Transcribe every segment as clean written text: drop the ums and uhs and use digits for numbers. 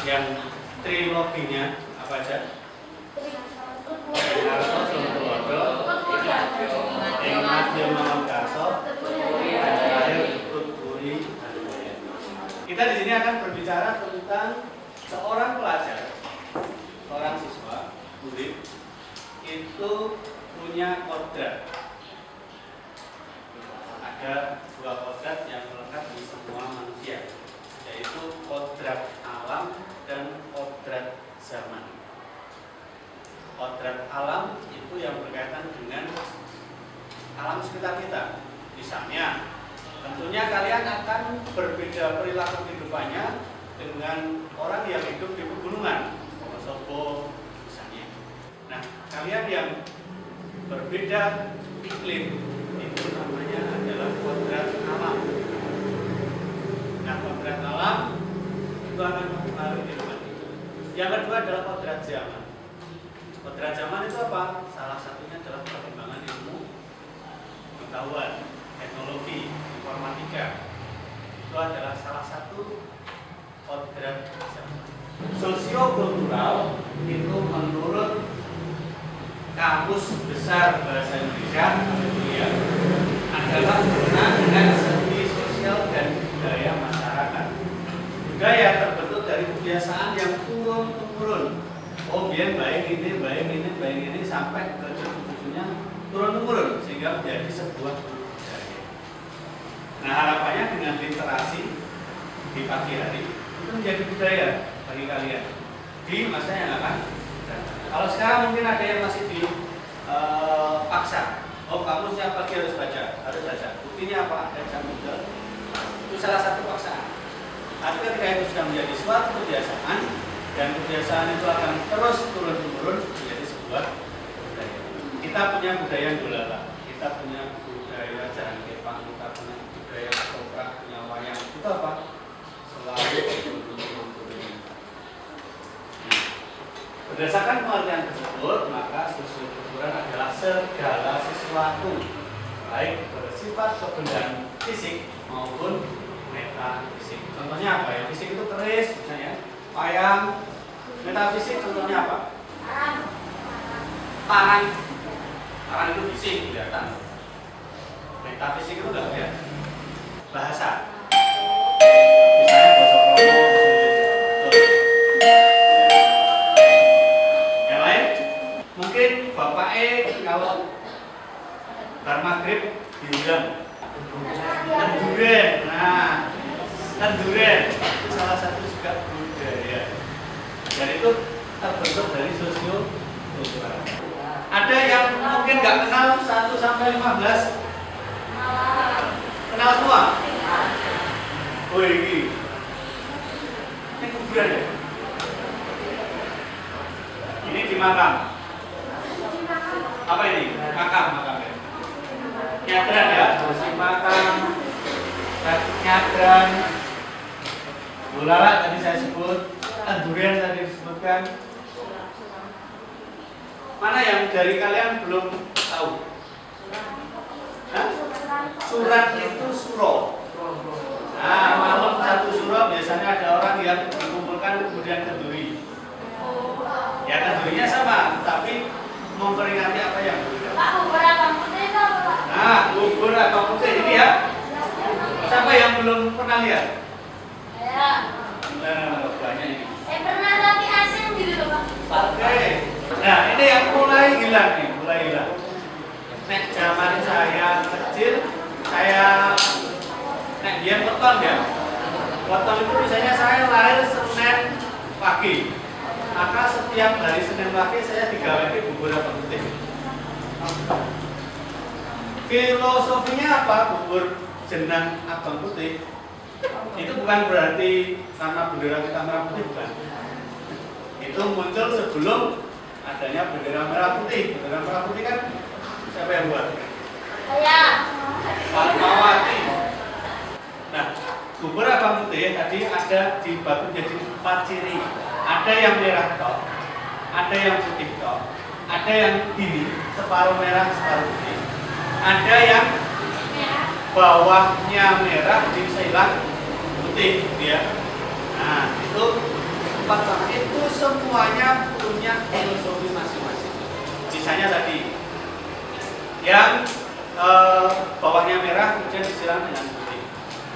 Yang triloginya apa aja? Karso Sumberwodo, Ingmadya Mangunkarso, dan terakhir Tutburi. Kita di sini akan berbicara tentang seorang pelajar, seorang siswa, murid itu punya kodrat. Ada dua kodrat yang melekat di semua manusia, yaitu kodrat alam dan kodrat zaman. Kodrat alam itu yang berkaitan dengan alam sekitar kita. Misalnya, tentunya kalian akan berbeda perilaku kehidupannya dengan orang yang hidup di pegunungan, Wonosobo misalnya. Nah, kalian yang berbeda iklim itu namanya adalah kodrat alam. Nah, kodrat alam itu akan mempengaruhi kehidupan kita. Yang kedua adalah kodrat zaman. Kodrat zaman itu apa? Salah satunya adalah perkembangan ilmu pengetahuan, teknologi, informatika. Itu adalah salah satu kodrat zaman. Sosiokultural itu menurut Kamus Besar Bahasa Indonesia adalah berkenaan dengan seni sosial dan budaya masyarakat. Budaya terbentuk dari kebiasaan yang turun-temurun. Oh, biar baik ini sampai ke cucu-cucunya turun-temurun sehingga menjadi sebuah budaya. Nah, harapannya dengan literasi di pagi hari itu menjadi budaya bagi kalian di masa yang akan datang. Kalau sekarang mungkin ada yang masih dipaksa. Oh, kamu setiap pagi harus baca. Buktinya apa? Ada jam itu salah satu paksaan. Tapi ketika itu sudah menjadi suatu kebiasaan dan kebiasaan itu akan terus turun-temurun menjadi sebuah budaya. Kita punya budaya dolala, kita punya budaya jalan kepang, kita punya budaya ketoprak, punya wayang. Itu apa? Selalu turun-temurun. Berdasarkan pengertian tersebut, maka sosiokultural adalah segala sesuatu baik bersifat kebendaan fisik maupun metafisik. Contohnya apa ya? Fisik itu keris, misalnya wayang. Metafisik contohnya apa? Tangan. Tangan itu fisik, kelihatan. Metafisik itu enggak kelihatan. Bahasa. Misalnya bahasa Kromo, yang lain, mungkin Bapak kalau bar maghrib diundang Tenduren. Nah, tenduren itu salah satu juga budaya. Dan itu terbentuk dari sosiokultural. Ada yang mungkin nggak kenal 1 sampai 15? Kenal semua? Oh, ini kuburan ya? Ini di makam. Apa ini? Makam ya. Nyadran ya, bersih makam, nyadran, dolala tadi saya sebut, tenduren tadi disebutkan. Mana yang dari kalian belum tahu? Hah? Surat itu suro. Nah, malam satu suro biasanya ada orang yang dikumpulkan kemudian kenduri. Ya kendurinya sama, tapi memperingati apa yang berbeda. Nah, bubur apa putih ini ya? Siapa yang belum pernah lihat? Nah, banyak ini. Pernah tapi asing gitu loh, Pak. Oke. Nah, ini yang mulai hilang nih, mulai hilang. Nek zaman saya kecil, dia weton ya. Weton itu misalnya saya lahir Senin pagi. Maka setiap hari Senin pagi saya digawe bubur apa putih. Filosofinya apa bubur jenang abang putih? Itu bukan berarti karena bendera kita merah putih, bukan. Itu muncul sebelum adanya bendera merah putih. Bendera merah putih kan siapa yang buat? Saya. Fatmawati. Nah, bubur abang putih tadi ada dibagi menjadi 4 ciri. Ada yang merah tok, ada yang putih tok, ada yang gini separuh merah separuh putih. Ada yang bawahnya merah di hilang putih, ya. Nah, itu 4 semuanya punya filosofi masing-masing. Misalnya tadi yang bawahnya merah kemudian disiram dengan putih.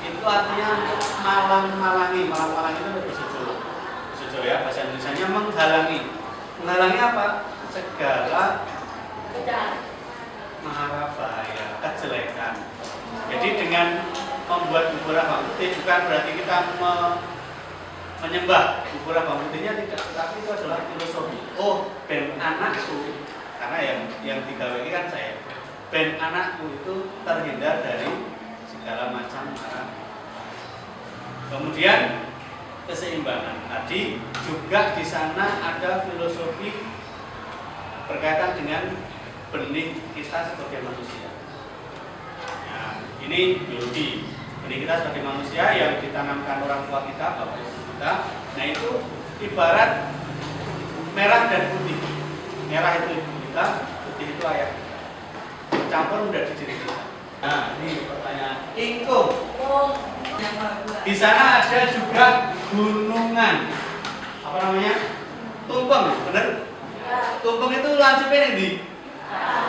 Itu artinya untuk malang-malangi. Malang-malangi itu besojo ya, bahasa Indonesianya menghalangi. Menghalangi apa? Segala mara bahaya, kejelekan. Jadi dengan membuat bubur abang putih bukan berarti kita menyembah bubur abang putihnya, tidak, tapi itu adalah filosofi. Oh, ben anakku, karena yang digawe kan saya. Ben anakku itu terhindar dari segala macam mara. Kemudian keseimbangan. Tadi juga di sana ada filosofi berkaitan dengan benih kita sebagai manusia. Nah, ini biologi. Benih kita sebagai manusia yang ditanamkan orang tua kita, bapak ibu kita. Nah itu ibarat merah dan putih. Merah itu ibu kita, putih itu ayah. Campur udah di diri kita. Nah ini pertanyaan. Ingkung. Di sana ada juga gunungan. Apa namanya? Tumpeng, bener? Tumpeng itu lancipnya di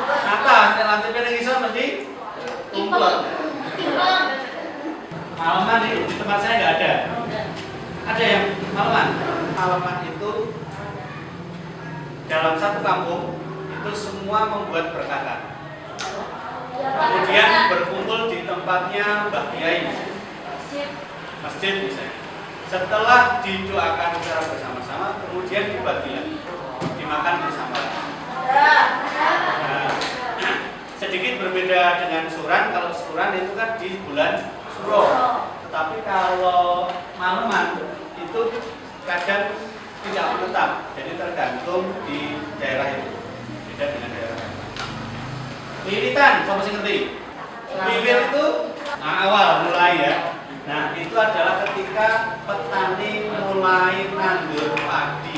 atas, lancipnya yang iso mesti tumpeng. Malaman di tempat saya nggak ada. Ada yang malaman. Malaman itu dalam satu kampung itu semua membuat berkata. Kemudian berkumpul di tempatnya Mbah Kiai, masjid misalnya. Setelah didoakan secara bersama-sama, kemudian dibagi lagi, dimakan bersama. Nah, sedikit berbeda dengan suran. Kalau suran itu kan di bulan Suro, tetapi kalau malaman itu kadang tidak menetap, jadi tergantung di daerah itu, beda dengan daerah lain. Wiwitan, siapa sih ngerti? Wiwit itu awal mulai ya. Nah itu adalah ketika petani mulai nandur padi.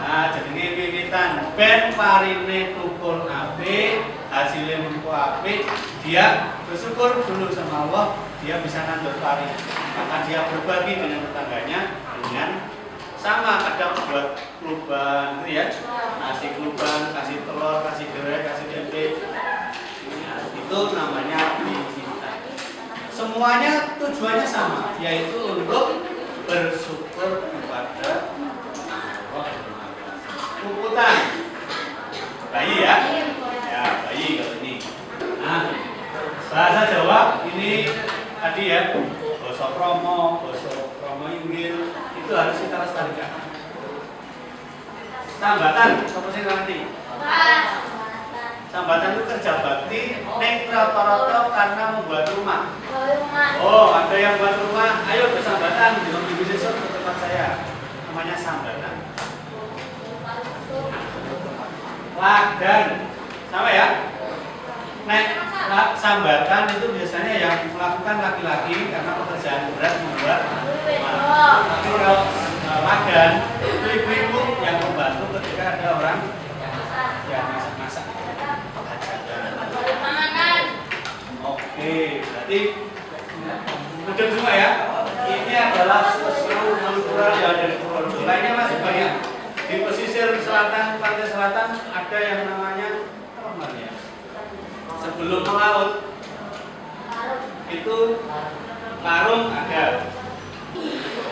Nah jadi wiwitan ben parine tukul apik, hasilnya mengko apik, dia bersyukur dulu sama Allah, dia bisa nandur padi. Maka dia berbagi dengan tetangganya dengan sama, kadang buat kluban gitu ya, nasi kluban, kasih telur, kasih gerai, kasih tempe. Nah, itu namanya wiwitan. Semuanya tujuannya sama, yaitu untuk bersyukur kepada Allah. Puputan bayi ya, ya bayi kalau ini. Nah, bahasa Jawa ini tadi ya, basa Kromo, basa Kromo Inggil itu harus kita lestarikan. Sambatan, apa sih nanti? Sambatan itu kerja bakti, nek rata-rata karena membuat rumah. Oh, ada yang buat rumah, ayo bersambatan di minggu besok ke tempat saya. Namanya sambatan. Lagan, sama ya? Nek sambatan itu biasanya yang melakukan laki-laki karena pekerjaan berat membuat rumah. Tapi kalau lagan itu ibu-ibu yang membantu ketika ada orang yang masak-masak. Oke, berarti mudeng semua ya. Ini adalah sosio-kultural yang ada di Purworejo. Lainnya masih banyak. Di pesisir selatan, pantai selatan ada yang namanya apa namanya? Sebelum melaut itu larung ada.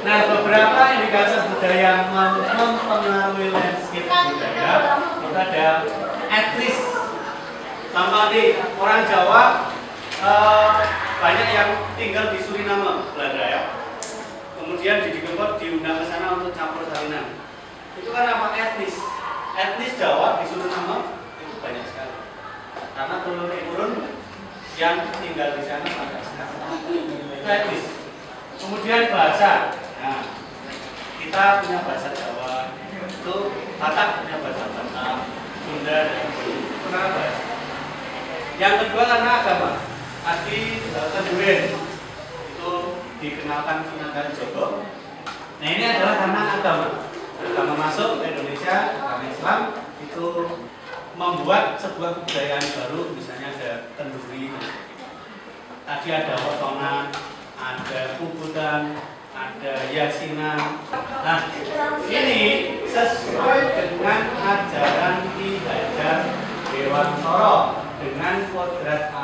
Nah, beberapa indikator budaya yang mempengaruhi landscape budaya itu ada etnis. Contoh nih, orang Jawa banyak yang tinggal di Suriname, Belanda ya. Kemudian Didi Kempot diundang ke sana untuk campur salinan. Itu kan apa? Etnis. Etnis Jawa di Suriname itu banyak sekali. Karena turun-temurun yang tinggal di sana sampai sekarang. Itu etnis. Kemudian bahasa. Nah, kita punya bahasa Jawa. Itu Batak punya bahasa Batak, Sunda dan Sunda bahasa. Yang kedua karena agama. Tadi Keduren itu dikenalkan Sunan Kalijogo. Nah ini adalah karena agama. Agama masuk ke Indonesia, agama Islam itu membuat sebuah kebudayaan baru, misalnya ada kenduri. Tadi ada wetongan, ada puputan, ada yasinan. Nah ini sesuai dengan ajaran Ki Hajar Dewantara dengan kodrat